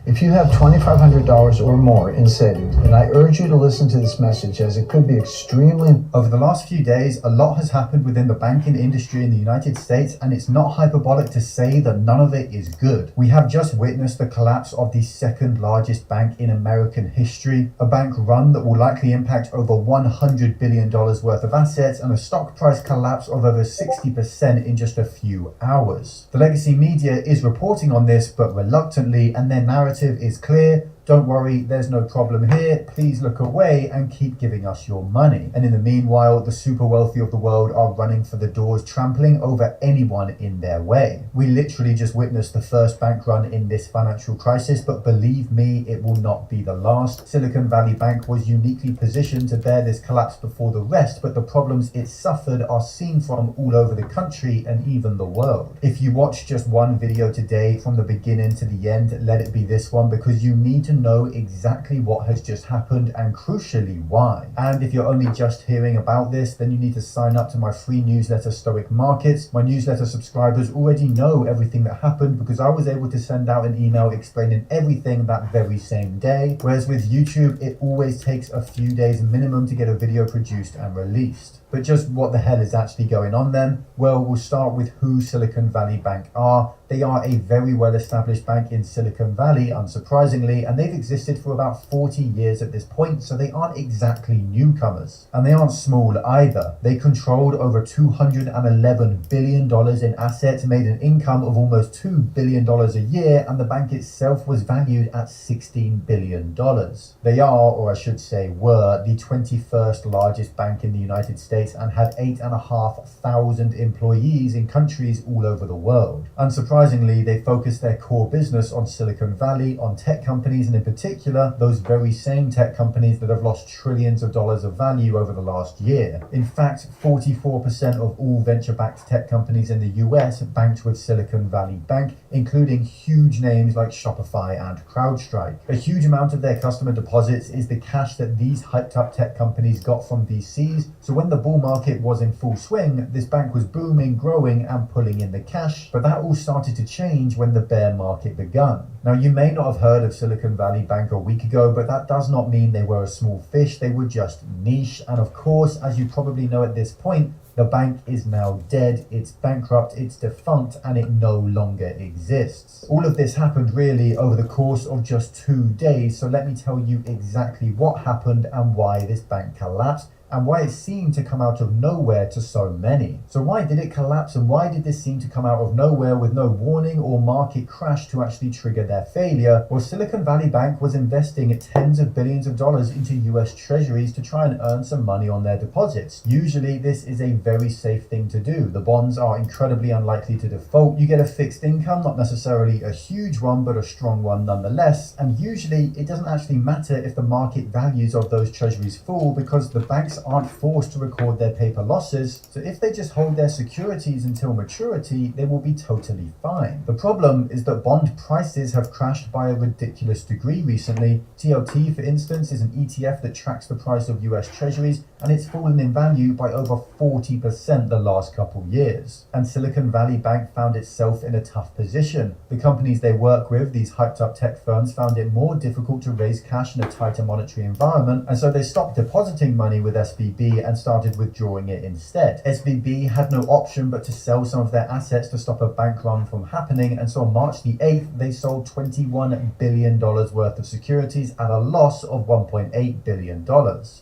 If you have $2,500 or more in savings, then I urge you to listen to this message as it could be extremely... Over the last few days, a lot has happened within the banking industry in the United States, and it's not hyperbolic to say that none of it is good. We have just witnessed the collapse of the second largest bank in American history, a bank run that will likely impact over $100 billion worth of assets and a stock price collapse of over 60% in just a few hours. The legacy media is reporting on this, but reluctantly, and their narrative is clear. Don't worry, there's no problem here. Please look away and keep giving us your money. And in the meanwhile, the super wealthy of the world are running for the doors, trampling over anyone in their way. We literally just witnessed the first bank run in this financial crisis, but believe me, it will not be the last. Silicon Valley Bank was uniquely positioned to bear this collapse before the rest, but the problems it suffered are seen from all over the country and even the world. If you watch just one video today from the beginning to the end, let it be this one, because you need to know exactly what has just happened and crucially why. And if you're only just hearing about this, then you need to sign up to my free newsletter Stoic Markets. My newsletter subscribers already know everything that happened because I was able to send out an email explaining everything that very same day, whereas with YouTube it always takes a few days minimum to get a video produced and released. But just what the hell is actually going on then? Well, we'll start with who Silicon Valley Bank are. They are a very well-established bank in Silicon Valley, unsurprisingly, and they've existed for about 40 years at this point, so they aren't exactly newcomers. And they aren't small either. They controlled over $211 billion in assets, made an income of almost $2 billion a year, and the bank itself was valued at $16 billion. They are, or I should say were, the 21st largest bank in the United States and had 8,500 employees in countries all over the world. Unsurprisingly, they focused their core business on Silicon Valley, on tech companies, and in particular, those very same tech companies that have lost trillions of dollars of value over the last year. In fact, 44% of all venture-backed tech companies in the US banked with Silicon Valley Bank, including huge names like Shopify and CrowdStrike. A huge amount of their customer deposits is the cash that these hyped-up tech companies got from VCs, so when the bull market was in full swing, this bank was booming, growing, and pulling in the cash, but that all started to change when the bear market begun. Now, you may not have heard of Silicon Valley Bank a week ago, but that does not mean they were a small fish. They were just niche. And of course, as you probably know at this point, the bank is now dead, it's bankrupt, it's defunct, and it no longer exists. All of this happened really over the course of just 2 days, so let me tell you exactly what happened and why this bank collapsed, and why it seemed to come out of nowhere to so many. So why did it collapse, and why did this seem to come out of nowhere with no warning or market crash to actually trigger their failure? Well, Silicon Valley Bank was investing tens of billions of dollars into US treasuries to try and earn some money on their deposits. Usually this is a very safe thing to do. The bonds are incredibly unlikely to default. You get a fixed income, not necessarily a huge one, but a strong one nonetheless. And usually it doesn't actually matter if the market values of those treasuries fall, because the banks aren't forced to record their paper losses, so if they just hold their securities until maturity, they will be totally fine. The problem is that bond prices have crashed by a ridiculous degree recently. TLT, for instance, is an ETF that tracks the price of US treasuries, and it's fallen in value by over 40% the last couple years. And Silicon Valley Bank found itself in a tough position. The companies they work with, these hyped up tech firms, found it more difficult to raise cash in a tighter monetary environment, and so they stopped depositing money with SVB and started withdrawing it instead. SVB had no option but to sell some of their assets to stop a bank run from happening, and so on March the 8th, they sold $21 billion worth of securities at a loss of $1.8 billion.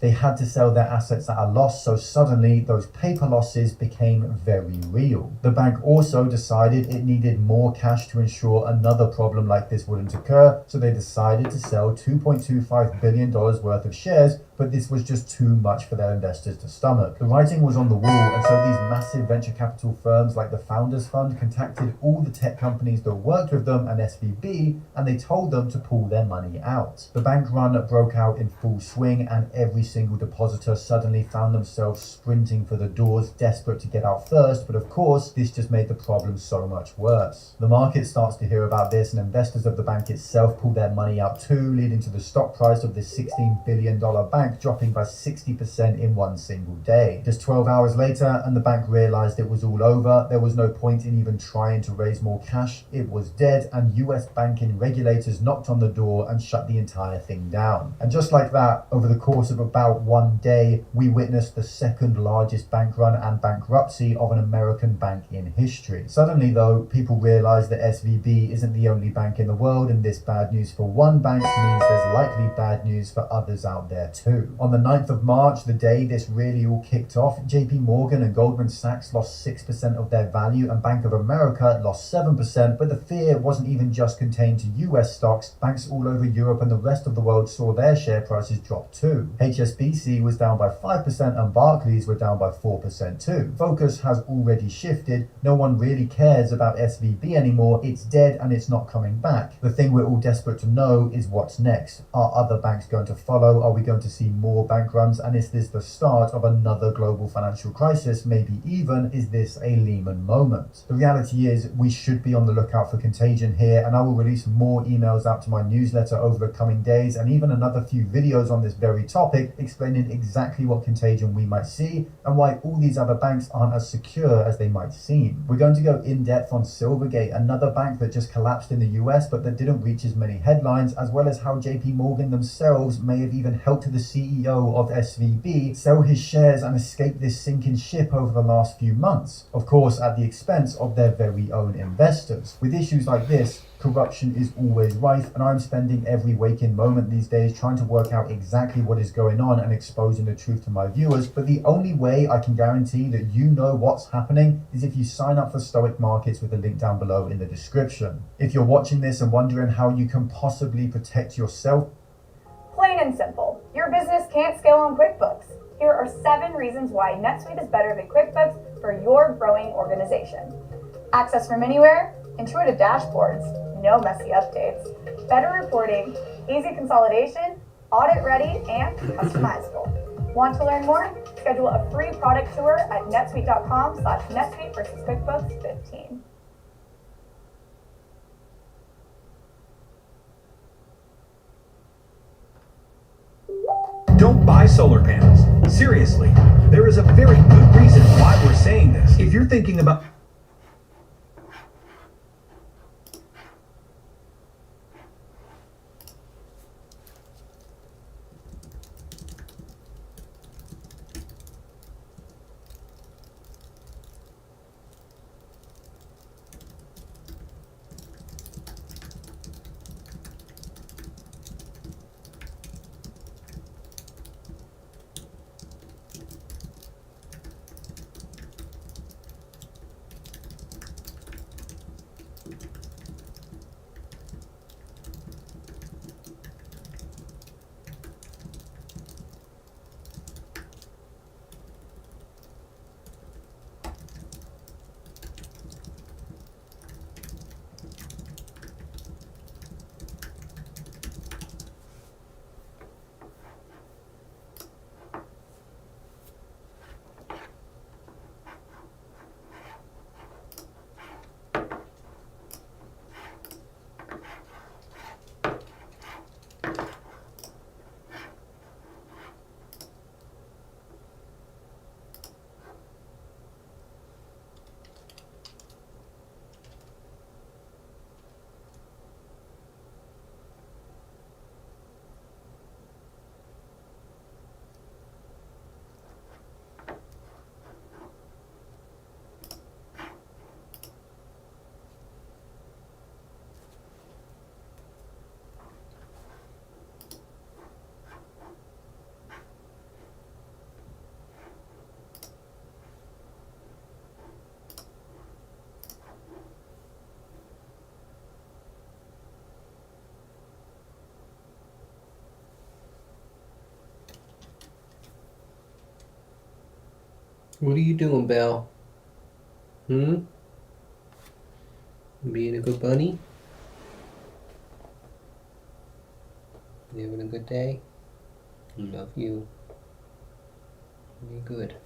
They had to sell their assets at a loss, so suddenly those paper losses became very real. The bank also decided it needed more cash to ensure another problem like this wouldn't occur, so they decided to sell $2.25 billion worth of shares, but this was just too much for their investors to stomach. The writing was on the wall, and so these massive venture capital firms like the Founders Fund contacted all the tech companies that worked with them and SVB, and they told them to pull their money out. The bank run broke out in full swing, and every single depositor suddenly found themselves sprinting for the doors, desperate to get out first, but of course, this just made the problem so much worse. The market starts to hear about this, and investors of the bank itself pull their money out too, leading to the stock price of this $16 billion bank bank dropping by 60% in one single day. Just 12 hours later, and the bank realized it was all over. There was no point in even trying to raise more cash. It was dead, and US banking regulators knocked on the door and shut the entire thing down. And just like that, over the course of about one day, we witnessed the second largest bank run and bankruptcy of an American bank in history. Suddenly, though, people realized that SVB isn't the only bank in the world, and this bad news for one bank means there's likely bad news for others out there too. On the 9th of March, the day this really all kicked off, JP Morgan and Goldman Sachs lost 6% of their value, and Bank of America lost 7%, but the fear wasn't even just contained to US stocks. Banks all over Europe and the rest of the world saw their share prices drop too. HSBC was down by 5% and Barclays were down by 4% too. Focus has already shifted. No one really cares about SVB anymore. It's dead and it's not coming back. The thing we're all desperate to know is what's next. Are other banks going to follow? Are we going to see more bank runs? And is this the start of another global financial crisis? Maybe even is this a Lehman moment? The reality is we should be on the lookout for contagion here, and I will release more emails out to my newsletter over the coming days and even another few videos on this very topic explaining exactly what contagion we might see and why all these other banks aren't as secure as they might seem. We're going to go in depth on Silvergate, another bank that just collapsed in the US but that didn't reach as many headlines, as well as how JP Morgan themselves may have even helped the CEO of SVB sell his shares and escape this sinking ship over the last few months, of course at the expense of their very own investors. With issues like this, corruption is always rife, and I'm spending every waking moment these days trying to work out exactly what is going on and exposing the truth to my viewers. But the only way I can guarantee that you know what's happening is if you sign up for Stoic Markets with the link down below in the description. If you're watching this and wondering how you can possibly protect yourself, plain and simple, your business can't scale on QuickBooks. Here are 7 reasons why NetSuite is better than QuickBooks for your growing organization. Access from anywhere, intuitive dashboards, no messy updates, better reporting, easy consolidation, audit ready, and customizable. Want to learn more? Schedule a free product tour at netsuite.com/NetSuite versus QuickBooks 15. Don't buy solar panels. Seriously, there is a very good reason why we're saying this. If you're thinking about What are you doing, Belle? Being a good bunny? You having a good day? I love you. Be good.